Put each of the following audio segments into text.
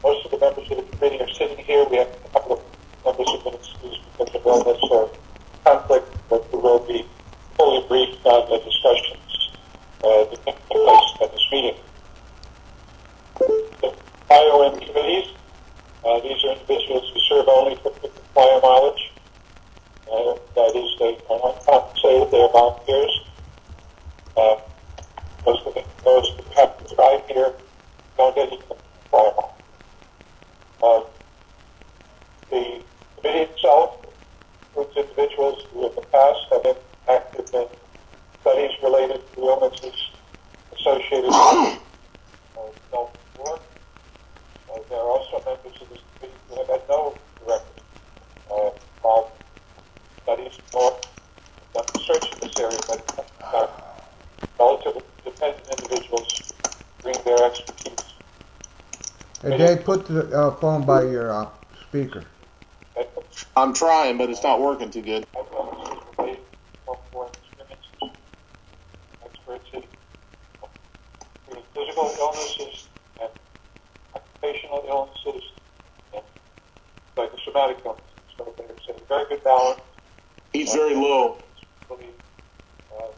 Most of the members of the committee are sitting here. We have a couple of members who've been excused because of illness or conflict, but we will be fully briefed on the discussions that take place at this meeting. The IOM committees, these are individuals who serve only for prior mileage. That is, they are not compensated, they are volunteers. Those who have to drive here don't get any prior mileage. The committee itself includes individuals who in the past have been active in studies related to illnesses associated with adult war. There are also members of this committee who have had no direct involved in studies or done research in this area, but relatively dependent individuals bring their expertise. Hey, Dave, put the phone by your speaker. I'm trying, but it's not working too good. Experts in physical illnesses and occupational illnesses and psychosomatic illnesses. So there's a very good balance. He's very low. Fully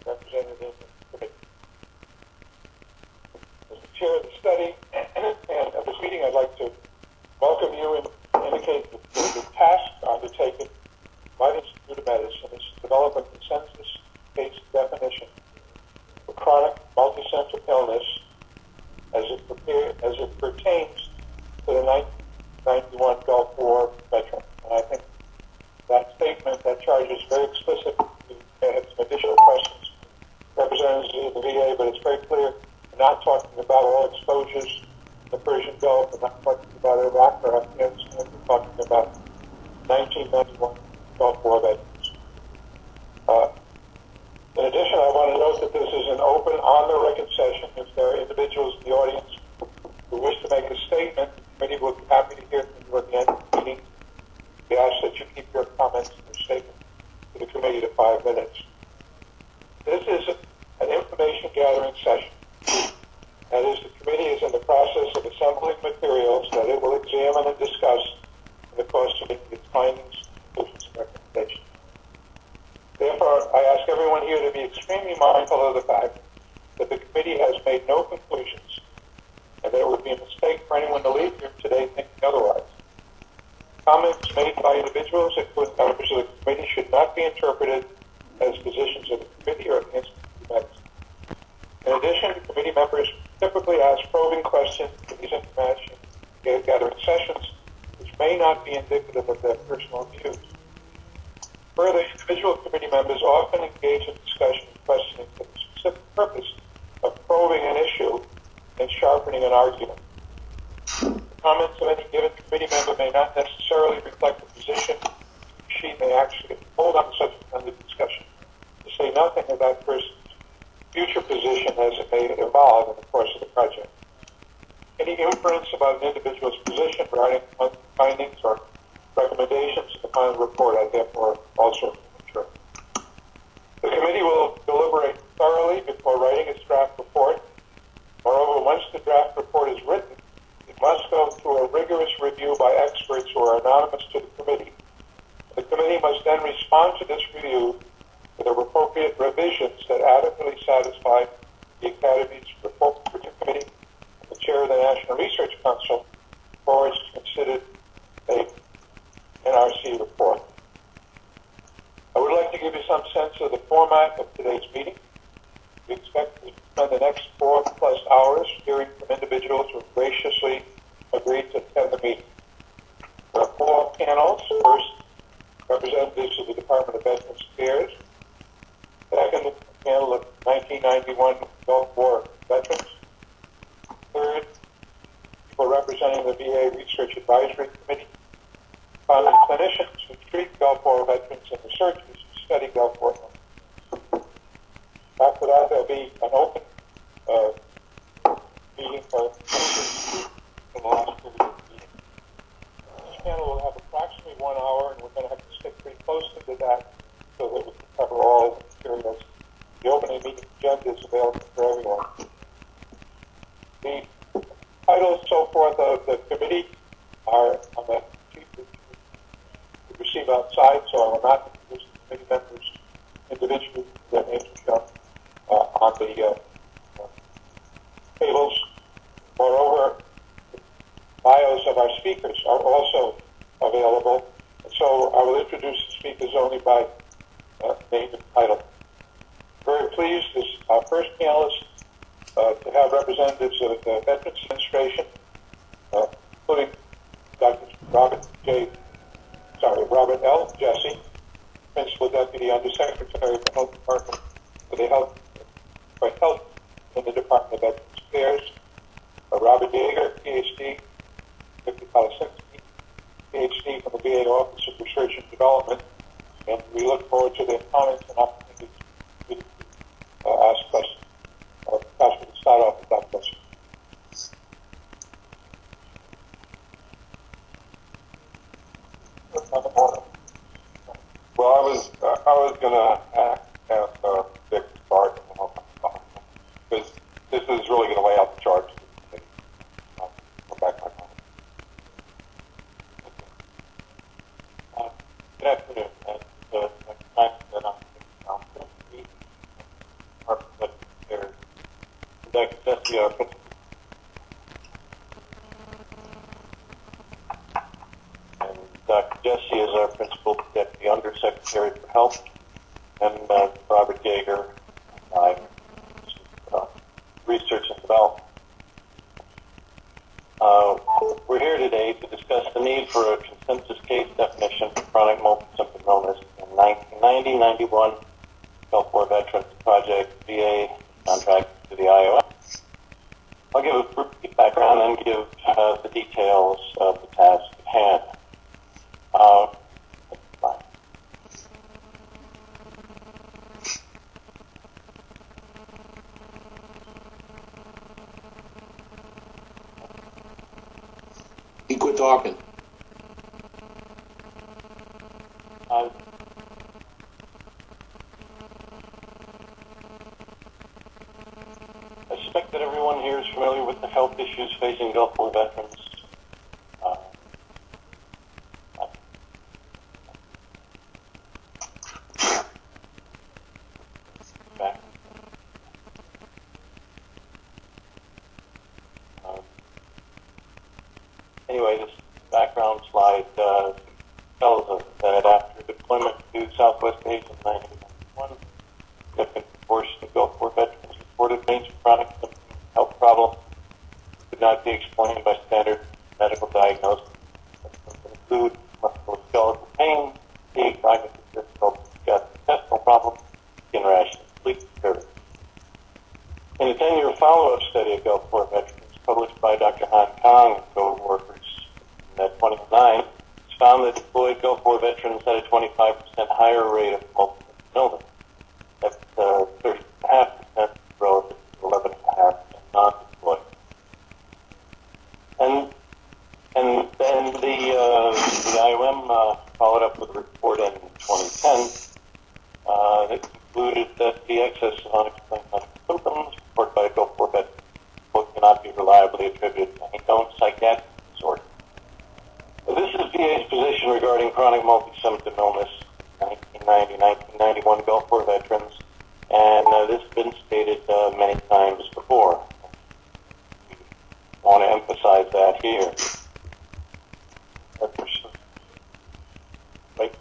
represented in the committee. As the chair of the study and of this meeting, I'd like to welcome you and indicate that the task undertaken by the Institute of Medicine is to develop a consensus-based definition for chronic multicentric illness as it pertains to the 1991 Gulf War veteran. And I think that statement, that charge is very explicit. We had some additional questions, representatives of the VA, but it's very clear we're not talking about all exposures in the Persian Gulf. We're not talking about Iraq or Afghanistan. We're talking about 1991 Gulf War veterans. In addition, I want to note that this is an open, on-the-record session. If there are individuals in the audience who wish to make a statement, the committee will be happy to hear from you at the end of the meeting. We ask that you keep your comments and your statement to the committee to 5 minutes. This is an information gathering session. That is, the committee is in the process of assembling materials that it will examine and discuss in the course of its findings, conclusions, and recommendations. Therefore, I ask everyone here to be extremely mindful of the fact that the committee has made no conclusions and that it would be a mistake for anyone to leave here today thinking otherwise. Comments made by individuals, including members of the committee, should not be interpreted as positions of the committee or the Institute of Medicine. In addition, committee members typically ask probing questions in these information gathering sessions, which may not be indicative of their personal views. Further, individual committee members often engage in discussion and questioning for the specific purpose of probing an issue and sharpening an argument. The comments of any given committee member may not necessarily reflect the position she may actually hold on the subject under discussion, to say nothing of that person's future position as it may evolve in the course of the project. Any inference about an individual's position regarding findings or recommendations in the final report are therefore also true. The committee will deliberate thoroughly before writing its draft report. Moreover, once the draft report is written, it must go through a rigorous review by experts who are anonymous to the committee. The committee must then respond to this review with appropriate revisions that adequately satisfy the Academy's report committee and the chair of the National Research Council for its considered a NRC report. I would like to give you some sense of the format of today's meeting. We expect to spend the next 4+ hours hearing from individuals who graciously agreed to attend the meeting. There are 4 panels. First, representatives of the Department of Veterans Affairs. Second, a panel of 1991 Gulf War veterans. Third, people representing the VA Research Advisory Committee. Finally, clinicians who treat Gulf War veterans and researchers who study Gulf War veterans. After that, there'll be an open meeting for the last period of the meeting. Each panel will have approximately 1 hour, and we're going to have to stick pretty closely to that so that we can cover all the materials. The opening meeting agenda is available for everyone. The titles, so forth, of the committee are on the sheet that you receive outside, so I will not introduce the committee members individually. Their names are shown on the tables. Moreover, the bios of our speakers are also available, and so I will introduce the speakers only by name and title. Very pleased as our first panelist to have representatives of the Veterans Administration, including Dr. Robert L. Jesse, Principal Deputy Undersecretary for Health Department for Health in the Department of Veterans Affairs, Robert Yeager, PhD, Victor Kalasinski, PhD from the VA Office of Research and Development, and we look forward to their comments and opportunities to ask questions. Perhaps we can start off with that question. Well, I was gonna ask Dick to start because this is really going to lay out the charge. Go back to my comment. Good afternoon. And thanks that I'm going to speak. Dr. Jesse, and Dr. Jesse is our Principal Deputy Undersecretary for Health, and Robert Yeager, Research and Development. We're here today to discuss the need for a consensus case definition for chronic multi-symptom illness in 1990-91 Gulf War Veterans Project VA contract to the IOM. I'll give a brief background and give the details of the task at hand. He quit talking. I suspect that everyone here is familiar with the health issues facing Gulf War veterans. Anyway, this background slide tells us that after deployment to Southwest Asia in 1991, a significant proportion of Gulf War veterans reported major chronic health problems could not be explained by standard medical diagnosis. Symptoms include musculoskeletal pain, fatigue, cognitive difficulties, gastrointestinal problems, skin rashes, sleep disturbance. In a 10-year follow-up study of Gulf War veterans published by Dr. Han Kong and co-workers in 2009, it's found that deployed Gulf War veterans had a 25% higher rate of multiple illness. That's 30.5% relative to 11.5% non-deployed. And then the IOM followed up with a report in 2010 that concluded that the excess of unexplained medical symptoms reported by Gulf War veterans cannot be reliably attributed to any known psychiatric disorder. This is VA's position regarding chronic multi-symptom illness, 1990-1991 Gulf War veterans, and this has been stated many times before. I want to emphasize that here. Wait,